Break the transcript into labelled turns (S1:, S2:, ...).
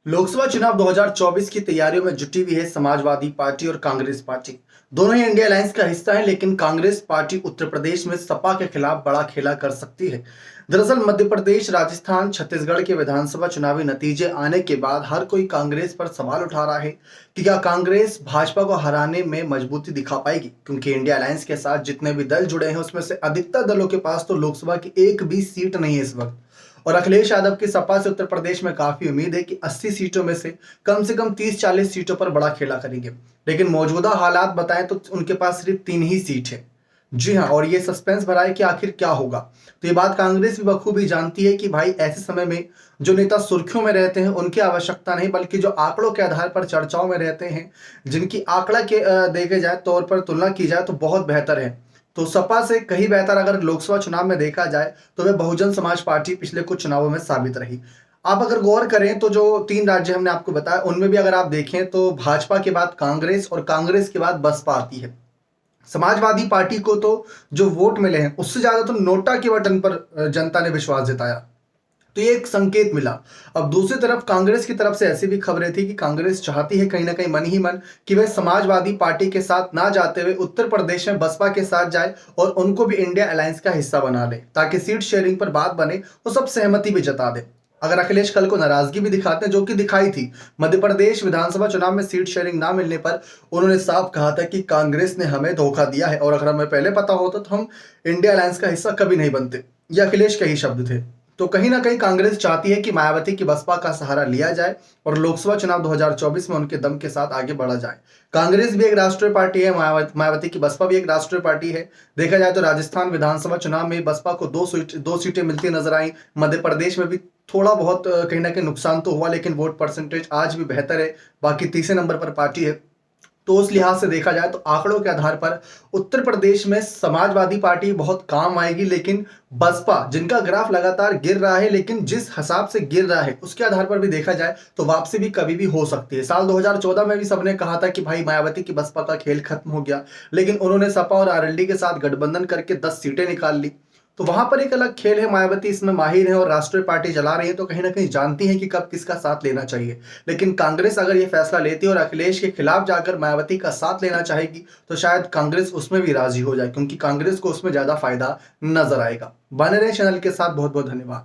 S1: लोकसभा चुनाव 2024 की तैयारियों में जुटी हुई है समाजवादी पार्टी और कांग्रेस पार्टी। दोनों ही इंडिया अलायंस का हिस्सा है, लेकिन कांग्रेस पार्टी उत्तर प्रदेश में सपा के खिलाफ बड़ा खेला कर सकती है। दरअसल मध्य प्रदेश, राजस्थान, छत्तीसगढ़ के विधानसभा चुनावी नतीजे आने के बाद हर कोई कांग्रेस पर सवाल उठा रहा है कि क्या कांग्रेस भाजपा को हराने में मजबूती दिखा पाएगी, क्योंकि इंडिया अलायंस के साथ जितने भी दल जुड़े हैं उसमें से अधिकतर दलों के पास तो लोकसभा की एक भी सीट नहीं है इस वक्त। और अखिलेश यादव की सपा से उत्तर प्रदेश में काफी उम्मीद है कि 80 सीटों में से कम 30-40 सीटों पर बड़ा खेला करेंगे। लेकिन मौजूदा हालात बताएं तो उनके पास सिर्फ 3 ही सीट है। जी हाँ, और ये सस्पेंस भरा है कि आखिर क्या होगा। तो ये बात कांग्रेस भी बखूबी जानती है कि भाई ऐसे समय में जो नेता सुर्खियों में रहते हैं उनकी आवश्यकता नहीं, बल्कि जो आंकड़ों के आधार पर चर्चाओं में रहते हैं, जिनकी आंकड़ा के देखे जाए तौर पर तुलना की जाए तो बहुत बेहतर है। तो सपा से कहीं बेहतर अगर लोकसभा चुनाव में देखा जाए तो वह बहुजन समाज पार्टी पिछले कुछ चुनावों में साबित रही। आप अगर गौर करें तो जो 3 राज्य हमने आपको बताया उनमें भी अगर आप देखें तो भाजपा के बाद कांग्रेस और कांग्रेस के बाद बसपा आती है। समाजवादी पार्टी को तो जो वोट मिले हैं उससे ज्यादा तो नोटा के बटन पर जनता ने विश्वास जताया। तो ये एक संकेत मिला। अब दूसरी तरफ कांग्रेस की तरफ से ऐसी भी खबरें थी कि कांग्रेस चाहती है कहीं ना कहीं मन ही मन कि वह समाजवादी पार्टी के साथ ना जाते हुए उत्तर प्रदेश में बसपा के साथ जाए और उनको भी इंडिया अलायंस का हिस्सा बना ले, ताकि सीट शेयरिंग पर बात बने, वो सब सहमति भी जता दे। अगर अखिलेश कल को नाराजगी भी दिखाते हैं, जो कि दिखाई थी मध्य प्रदेश विधानसभा चुनाव में सीट शेयरिंग ना मिलने पर, उन्होंने साफ कहा था कि कांग्रेस ने हमें धोखा दिया है और अगर हमें पहले पता होता तो हम इंडिया अलायंस का हिस्सा कभी नहीं बनते। ये अखिलेश के ही शब्द थे। तो कहीं ना कहीं कांग्रेस चाहती है कि मायावती की बसपा का सहारा लिया जाए और लोकसभा चुनाव 2024 में उनके दम के साथ आगे बढ़ा जाए। कांग्रेस भी एक राष्ट्रीय पार्टी है, मायावती की बसपा भी एक राष्ट्रीय पार्टी है। देखा जाए तो राजस्थान विधानसभा चुनाव में बसपा को दो सीटें मिलती नजर आई। मध्य प्रदेश में भी थोड़ा बहुत कहीं ना कहीं नुकसान तो हुआ, लेकिन वोट परसेंटेज आज भी बेहतर है। बाकी तीसरे नंबर पर पार्टी है। तो उस लिहाज से देखा जाए तो आंकड़ों के आधार पर उत्तर प्रदेश में समाजवादी पार्टी बहुत काम आएगी, लेकिन बसपा जिनका ग्राफ लगातार गिर रहा है, लेकिन जिस हिसाब से गिर रहा है उसके आधार पर भी देखा जाए तो वापसी भी कभी भी हो सकती है। साल 2014 में भी सबने कहा था कि भाई मायावती की बसपा का खेल खत्म हो गया, लेकिन उन्होंने सपा और आरएलडी के साथ गठबंधन करके 10 सीटें निकाल ली। तो वहां पर एक अलग खेल है। मायावती इसमें माहिर है और राष्ट्रीय पार्टी चला रही है, तो कहीं ना कहीं जानती है कि कब किसका साथ लेना चाहिए। लेकिन कांग्रेस अगर ये फैसला लेती है और अखिलेश के खिलाफ जाकर मायावती का साथ लेना चाहेगी तो शायद कांग्रेस उसमें भी राजी हो जाए, क्योंकि कांग्रेस को उसमें ज्यादा फायदा नजर आएगा। बने रहे चैनल के साथ। बहुत बहुत धन्यवाद।